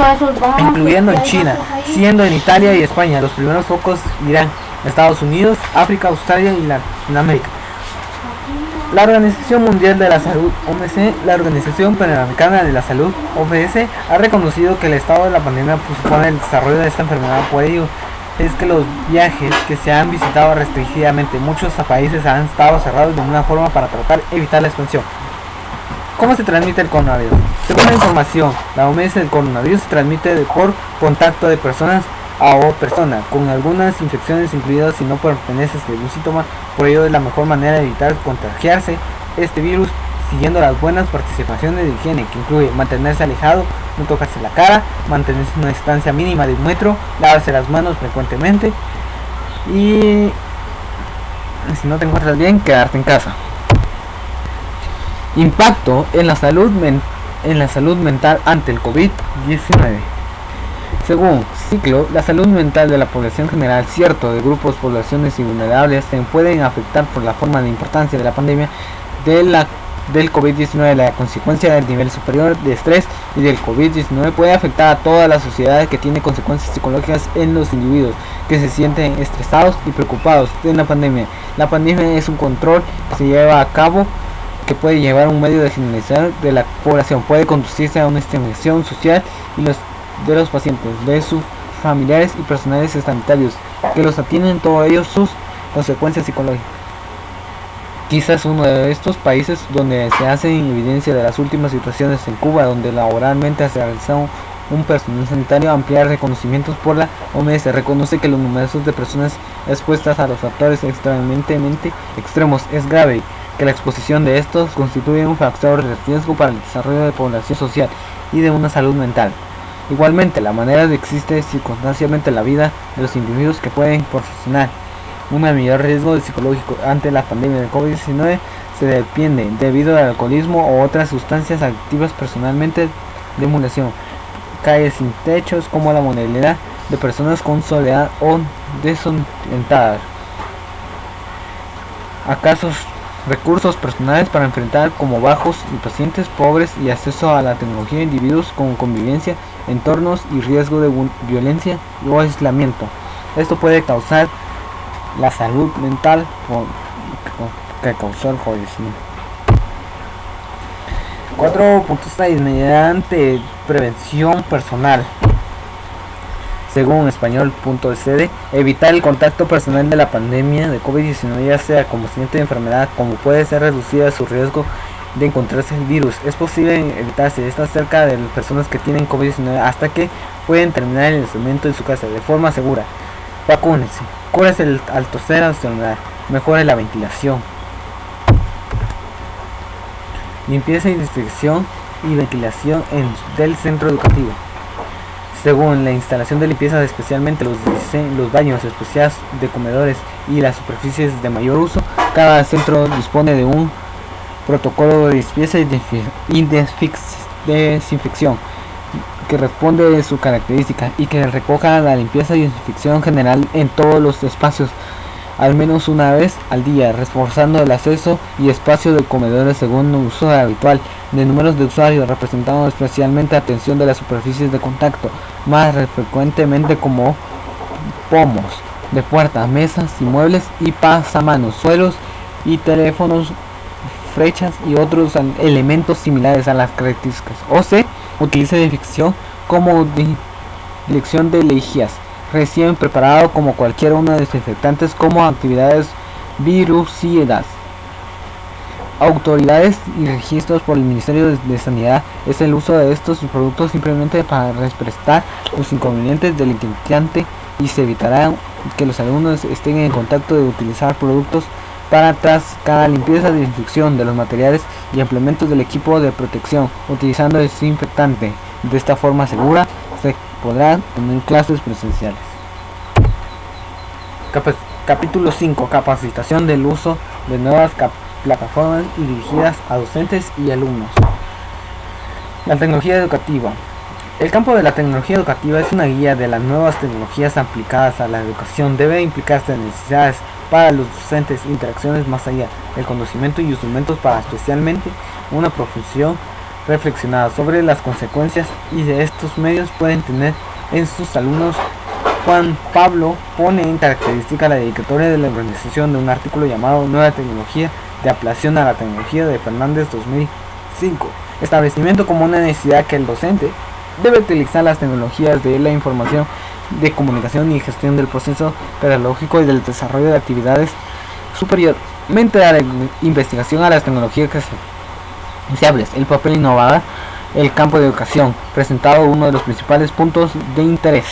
S1: incluyendo en China, siendo en Italia y España. Los primeros focos irán a Estados Unidos, África, Australia y Latinoamérica. La Organización Mundial de la Salud, OMS, la Organización Panamericana de la Salud, OPS, ha reconocido que el estado de la pandemia supone el desarrollo de esta enfermedad. Por ello es que los viajes que se han visitado restringidamente, muchos países han estado cerrados de una forma para tratar de evitar la expansión. ¿Cómo se transmite el coronavirus? Según la información, la OMS, el coronavirus se transmite por contacto de personas a persona, con algunas infecciones incluidas si no perteneces a un síntoma. Por ello es la mejor manera de evitar contagiarse este virus siguiendo las buenas participaciones de higiene, que incluye mantenerse alejado, no tocarse la cara, mantenerse en una distancia mínima de 1 metro, lavarse las manos frecuentemente y si no te encuentras bien, quedarte en casa. Impacto en la salud mental ante el COVID-19. Según Ciclo, la salud mental de la población general, cierto de grupos, poblaciones y vulnerables, se pueden afectar por la forma de importancia de la pandemia del COVID-19. La consecuencia del nivel superior de estrés y del COVID-19 puede afectar a toda la sociedad, que tiene consecuencias psicológicas en los individuos que se sienten estresados y preocupados en la pandemia. La pandemia es un control que se lleva a cabo, que puede llevar a un medio de generalizar de la población, puede conducirse a una estimulación social y de los pacientes, de sus familiares y personales sanitarios que los atienden, todo ello sus consecuencias psicológicas. Quizás uno de estos países donde se hace en evidencia de las últimas situaciones en Cuba, donde laboralmente se realizó un personal sanitario. Ampliar reconocimientos por la OMS reconoce que los números de personas expuestas a los factores extremadamente extremos es grave, que la exposición de estos constituye un factor de riesgo para el desarrollo de población social y de una salud mental. Igualmente, la manera de existe circunstancialmente la vida de los individuos que pueden proporcionar un mayor riesgo psicológico ante la pandemia del COVID-19 se depende debido al alcoholismo o otras sustancias activas, personalmente de emulación, calles sin techos, como la movilidad de personas con soledad o desorientadas, acasos recursos personales para enfrentar como bajos y pacientes pobres y acceso a la tecnología, individuos con convivencia, entornos y riesgo de violencia o aislamiento. Esto puede causar la salud mental que causó el COVID-19. 4.6 mediante prevención personal. Según español.cd, evitar el contacto personal de la pandemia de COVID-19, ya sea como siguiente enfermedad, como puede ser reducida su riesgo de encontrarse el virus. Es posible evitarse estar cerca de las personas que tienen COVID-19 hasta que pueden terminar el aislamiento en su casa de forma segura. Vacúnese, cúrese al toser o estornudar, mejore la ventilación. Limpieza y desinfección y ventilación del centro educativo. Según la instalación de limpieza, especialmente los baños especiales de comedores y las superficies de mayor uso, cada centro dispone de un protocolo de limpieza y desinfección. que responde de su característica y que recoja la limpieza y desinfección general en todos los espacios al menos una vez al día, reforzando el acceso y espacio de comedores según el uso habitual de números de usuarios, representando especialmente atención de las superficies de contacto, más frecuentemente como pomos de puerta, mesas y muebles y pasamanos, suelos y teléfonos, flechas y otros elementos similares a las características. O se utiliza desinfección como dirección de lejías recién preparado como cualquier uno de desinfectantes como actividades virucidas. Autoridades y registros por el Ministerio de Sanidad es el uso de estos productos simplemente para respetar los inconvenientes del litigante y se evitará que los alumnos estén en contacto de utilizar productos para tras cada limpieza y desinfección de los materiales y implementos del equipo de protección utilizando desinfectante. De esta forma segura se podrán tener clases presenciales. Capítulo 5. Capacitación del uso de nuevas plataformas y dirigidas a docentes y alumnos. La tecnología educativa. El campo de la tecnología educativa es una guía de las nuevas tecnologías aplicadas a la educación. Debe implicarse necesidades para los docentes, interacciones más allá del conocimiento y instrumentos para especialmente una profesión reflexionada sobre las consecuencias y de estos medios pueden tener en sus alumnos. Juan Pablo pone en característica la dedicatoria de la organización de un artículo llamado Nueva tecnología de aplicación a la tecnología de Fernández 2005, establecimiento como una necesidad que el docente debe utilizar las tecnologías de la información, de comunicación y gestión del proceso pedagógico y del desarrollo de actividades superiormente a la investigación a las tecnologías que se hables, el papel innovador, el campo de educación, presentado uno de los principales puntos de interés.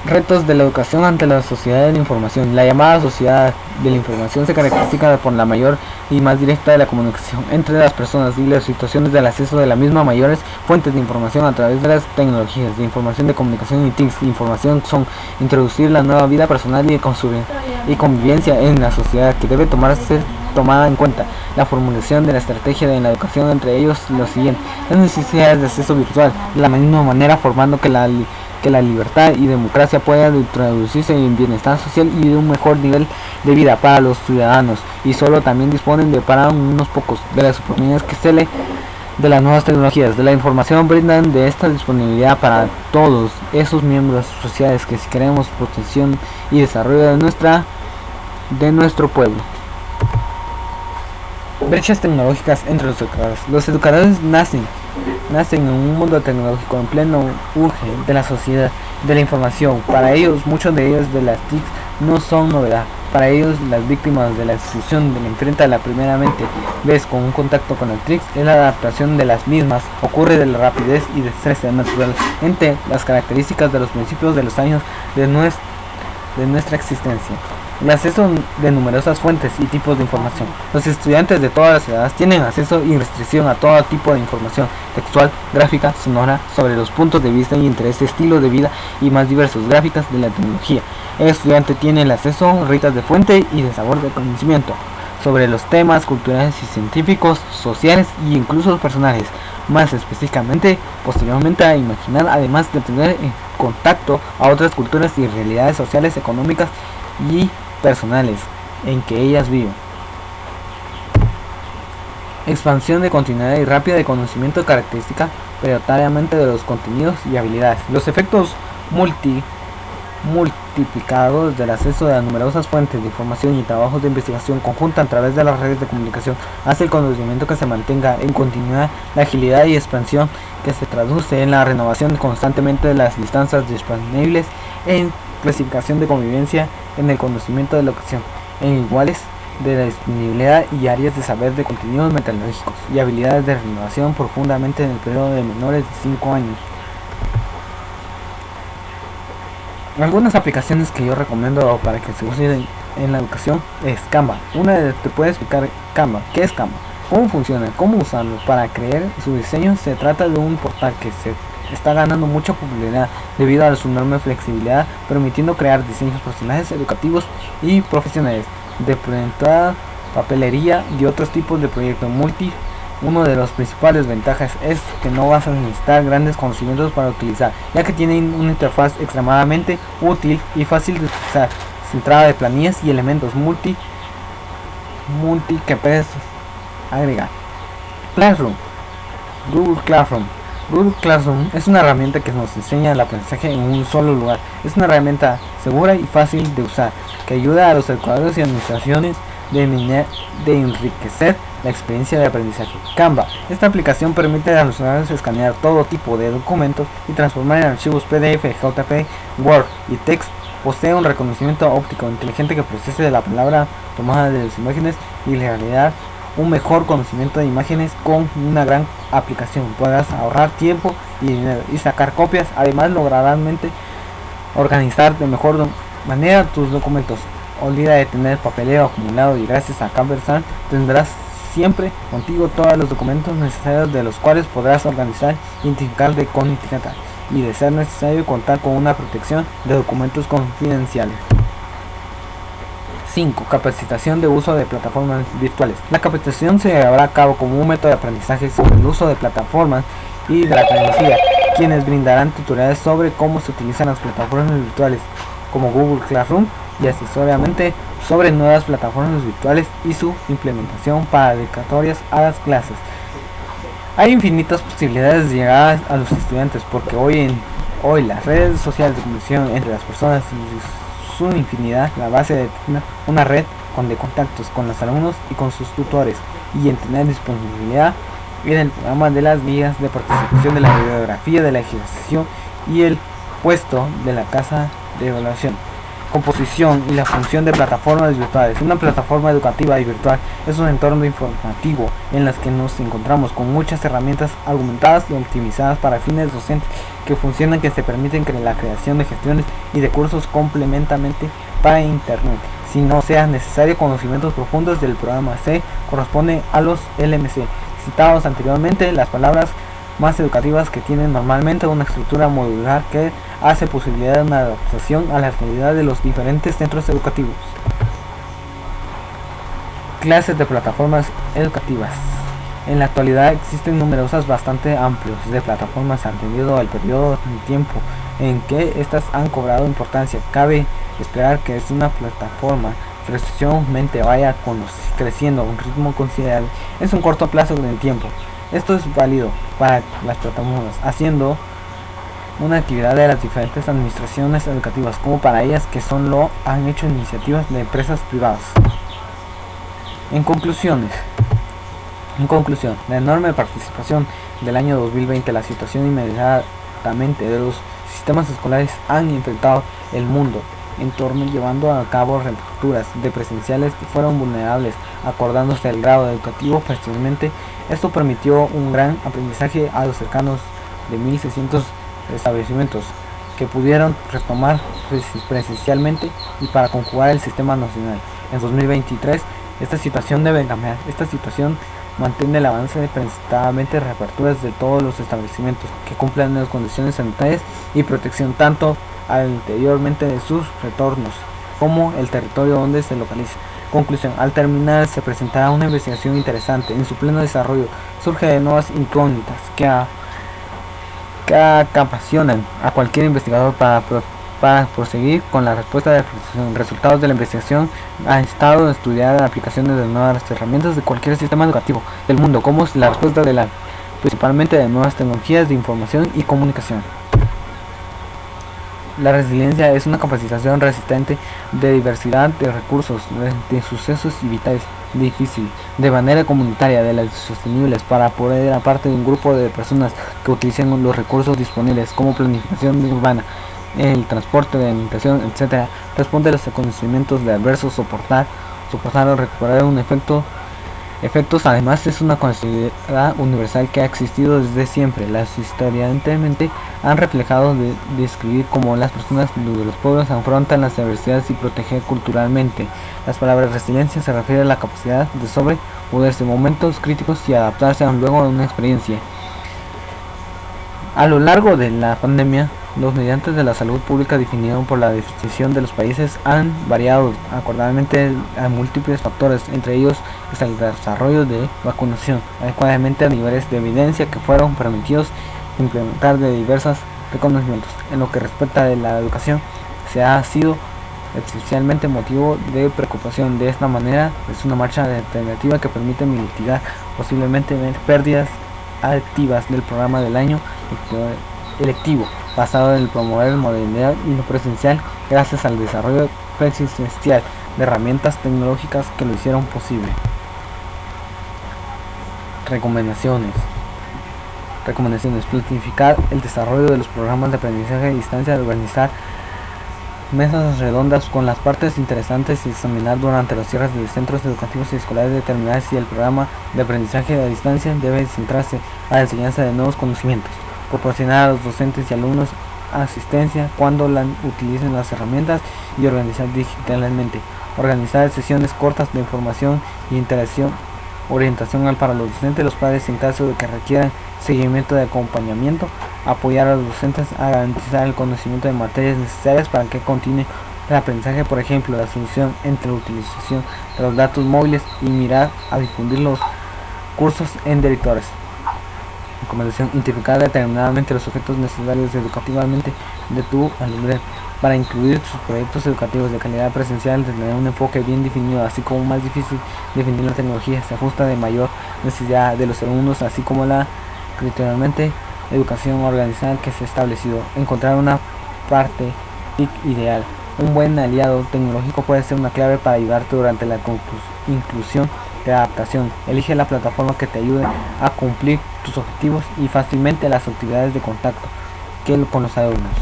S1: Retos de la educación ante la sociedad de la información. La llamada sociedad de la información se caracteriza por la mayor y más directa de la comunicación entre las personas y las situaciones del acceso de la misma mayores fuentes de información a través de las tecnologías de información de comunicación y TICs. Información son introducir la nueva vida personal y convivencia en la sociedad que debe ser tomada en cuenta. La formulación de la estrategia de la educación, entre ellos lo siguiente: las necesidades de acceso virtual, de la misma manera formando que la libertad y democracia puedan introducirse en bienestar social y de un mejor nivel de vida para los ciudadanos, y solo también disponen de para unos pocos de las oportunidades que se le de las nuevas tecnologías de la información brindan de esta disponibilidad para todos esos miembros sociales que si queremos protección y desarrollo de nuestro pueblo. Brechas tecnológicas entre los educadores. Los educadores nacen en un mundo tecnológico en pleno auge de la sociedad de la información. Para ellos, muchos de ellos de las TIC no son novedad. Para ellos, las víctimas de la exclusión de la enfrenta la primeramente vez con un contacto con el TIC es la adaptación de las mismas. Ocurre de la rapidez y destreza natural entre las características de los principios de los años de nuestra existencia. El acceso de numerosas fuentes y tipos de información. Los estudiantes de todas las edades tienen acceso y restricción a todo tipo de información textual, gráfica, sonora, sobre los puntos de vista y interés, estilos de vida y más diversos gráficas de la tecnología. El estudiante tiene el acceso a ritas de fuente y de sabor de conocimiento sobre los temas culturales y científicos, sociales e incluso personales. Más específicamente, posteriormente a imaginar, además de tener en contacto a otras culturas y realidades sociales, económicas y personales en que ellas viven. Expansión de continuidad y rápida de conocimiento característica prioritariamente de los contenidos y habilidades. Los efectos multiplicados del acceso a numerosas fuentes de información y trabajos de investigación conjunta a través de las redes de comunicación hace el conocimiento que se mantenga en continuidad, la agilidad y expansión que se traduce en la renovación constantemente de las distancias disponibles en clasificación de convivencia en el conocimiento de la ocasión, en iguales de la disponibilidad y áreas de saber de contenidos metodológicos y habilidades de renovación profundamente en el periodo de menores de 5 años. Algunas aplicaciones que yo recomiendo para que se usen en la educación es Canva. Te puede explicar Canva. ¿Qué es Canva? ¿Cómo funciona? ¿Cómo usarlo? Para crear su diseño se trata de un portal que se está ganando mucha popularidad debido a su enorme flexibilidad, permitiendo crear diseños personales, educativos y profesionales, de prensa, papelería y otros tipos de proyectos Una de las principales ventajas es que no vas a necesitar grandes conocimientos para utilizar, ya que tienen una interfaz extremadamente útil y fácil de utilizar, centrada de planillas y elementos multi que puedes agregar. Classroom. Google Classroom es una herramienta que nos enseña el aprendizaje en un solo lugar. Es una herramienta segura y fácil de usar, que ayuda a los educadores y administraciones de enriquecer la experiencia de aprendizaje. Canva. Esta aplicación permite a los usuarios escanear todo tipo de documentos y transformar en archivos PDF, JPG, Word y text. Posee un reconocimiento óptico inteligente que procese la palabra tomada de las imágenes y le da un mejor conocimiento de imágenes. Con una gran aplicación podrás ahorrar tiempo y dinero y sacar copias. Además lograrás organizar de mejor manera tus documentos. Olvida de tener papeleo acumulado y gracias a Canva tendrás siempre contigo todos los documentos necesarios, de los cuales podrás organizar y identificar con etiqueta, y de ser necesario contar con una protección de documentos confidenciales. 5. Capacitación de uso de plataformas virtuales. La capacitación se llevará a cabo como un método de aprendizaje sobre el uso de plataformas y de la tecnología, quienes brindarán tutoriales sobre cómo se utilizan las plataformas virtuales como Google Classroom y asesoramiento sobre nuevas plataformas virtuales y su implementación para dedicatorias a las clases. Hay infinitas posibilidades de llegar a los estudiantes, porque hoy las redes sociales de comunicación entre las personas y su infinidad, la base de una red de contactos con los alumnos y con sus tutores, y en tener disponibilidad en el programa de las guías de participación, de la bibliografía, de la legislación y el puesto de la casa de evaluación. Composición y la función de plataformas virtuales. Una plataforma educativa y virtual es un entorno informativo en las que nos encontramos con muchas herramientas argumentadas y optimizadas para fines docentes que funcionan, que se permiten la creación de gestiones y de cursos complementamente para internet, si no sea necesario conocimientos profundos del programa C. Corresponde a los LMC citados anteriormente, las palabras más educativas, que tienen normalmente una estructura modular que hace posibilidad de una adaptación a la realidad de los diferentes centros educativos. Clases de plataformas educativas. En la actualidad existen numerosas bastante amplios de plataformas atendiendo al periodo de tiempo en que estas han cobrado importancia. Cabe esperar que es una plataforma precisamente vaya creciendo a un ritmo considerable en un corto plazo de tiempo. Esto es válido para las plataformas, haciendo una actividad de las diferentes administraciones educativas, como para ellas que lo han hecho iniciativas de empresas privadas. En conclusión, la enorme participación del año 2020, la situación inmediatamente de los sistemas escolares han enfrentado el mundo en torno, llevando a cabo relecturas de presenciales que fueron vulnerables, acordándose el grado educativo precisamente. Esto permitió un gran aprendizaje a los cercanos de 1.600 establecimientos que pudieron retomar presencialmente y para conjugar el sistema nacional. En 2023 esta situación debe cambiar. Esta situación mantiene el avance de precisamente reaperturas de todos los establecimientos que cumplan las condiciones sanitarias y protección, tanto anteriormente de sus retornos como el territorio donde se localiza. Conclusión: al terminar se presentará una investigación interesante. En su pleno desarrollo surge de nuevas incógnitas que apasionan a cualquier investigador para proseguir con la respuesta de los resultados de la investigación. Ha estado a estudiar la aplicación de nuevas herramientas de cualquier sistema educativo del mundo, como la respuesta principalmente de nuevas tecnologías de información y comunicación. La resiliencia es una capacitación resistente de diversidad de recursos, de sucesos y vitales difícil, de manera comunitaria, de las sostenibles, para poder, aparte de un grupo de personas que utilicen los recursos disponibles como planificación urbana, el transporte de alimentación, etc., responde a los acontecimientos de adversos, soportar o recuperar un efectos. Además, es una considerada universal que ha existido desde siempre. Las historiadamente han reflejado de describir cómo las personas de los pueblos afrontan las adversidades y proteger culturalmente. Las palabras resiliencia se refiere a la capacidad de sobreponerse momentos críticos y adaptarse luego a una experiencia. A lo largo de la pandemia, Los mediantes de la salud pública definidos por la definición de los países han variado acordadamente a múltiples factores, entre ellos está el desarrollo de vacunación adecuadamente a niveles de evidencia que fueron permitidos implementar de diversos reconocimientos. En lo que respecta a la educación, se ha sido esencialmente motivo de preocupación. De esta manera, es una marcha alternativa que permite mitigar posiblemente pérdidas activas del programa del año electivo, basado en el promover modernidad y lo presencial, gracias al desarrollo presencial de herramientas tecnológicas que lo hicieron posible. Recomendaciones. Planificar el desarrollo de los programas de aprendizaje a distancia, de organizar mesas redondas con las partes interesantes y examinar durante los cierres de centros educativos y escolares, determinar si el programa de aprendizaje a distancia debe centrarse a la enseñanza de nuevos conocimientos, proporcionar a los docentes y alumnos asistencia cuando utilicen las herramientas y organizar digitalmente, organizar sesiones cortas de información e interacción, orientación para los docentes y los padres en caso de que requieran seguimiento de acompañamiento, apoyar a los docentes a garantizar el conocimiento de materias necesarias para que continúe el aprendizaje, por ejemplo, la solución entre la utilización de los datos móviles y mirar a difundir los cursos en directores. Recomendación: identificar determinadamente los objetos necesarios educativamente de tu alumnado para incluir sus proyectos educativos de calidad presencial, de tener un enfoque bien definido, así como más difícil definir la tecnología, se ajusta de mayor necesidad de los alumnos, así como la criteriosamente educación organizada que se ha establecido. Encontrar una parte TIC ideal. Un buen aliado tecnológico puede ser una clave para ayudarte durante la inclusión de adaptación. Elige la plataforma que te ayude a cumplir tus objetivos y fácilmente las actividades de contacto con los alumnos.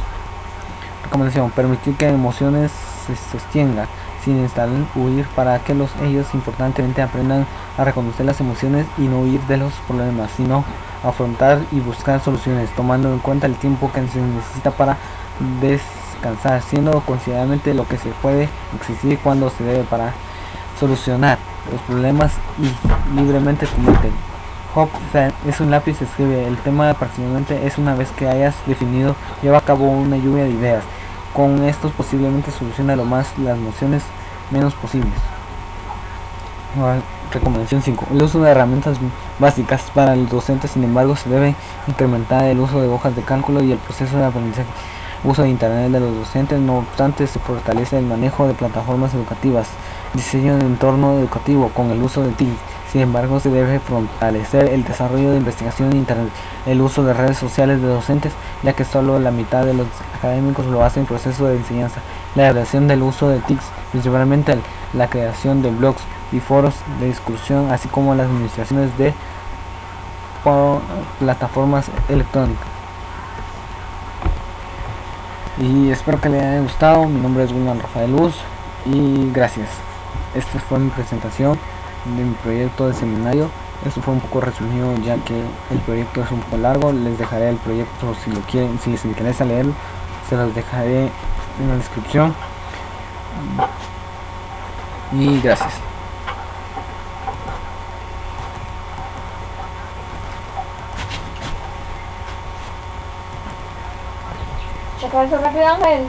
S1: Recomendación: permitir que emociones se sostengan sin instalar huir para que ellos importantemente aprendan a reconocer las emociones y no huir de los problemas, sino afrontar y buscar soluciones, tomando en cuenta el tiempo que se necesita para descansar, siendo considerablemente lo que se puede existir cuando se debe para solucionar los problemas y libremente cometen. Hopfen es un lápiz, escribe el tema parcialmente es una vez que hayas definido, lleva a cabo una lluvia de ideas. Con estos posiblemente soluciona lo más las emociones menos posibles. Recomendación 5. El uso de herramientas básicas para el docente, sin embargo, se debe incrementar el uso de hojas de cálculo y el proceso de aprendizaje. Uso de internet de los docentes, no obstante, se fortalece el manejo de plataformas educativas, diseño de entorno educativo con el uso de TIC. Sin embargo, se debe fortalecer el desarrollo de investigación en internet, el uso de redes sociales de docentes, ya que solo la mitad de los académicos lo hacen en proceso de enseñanza. La evaluación del uso de TICs, principalmente la creación de blogs y foros de discusión, así como las administraciones de plataformas electrónicas. Y espero que les haya gustado. Mi nombre es William Rafael Luz y gracias. Esta fue mi presentación de mi proyecto de seminario. Esto fue un poco resumido ya que el proyecto es un poco largo. Les dejaré el proyecto si lo quieren, si les interesa leerlo, se los dejaré en la descripción. Y gracias.
S2: Se acabó rápido, Ángel.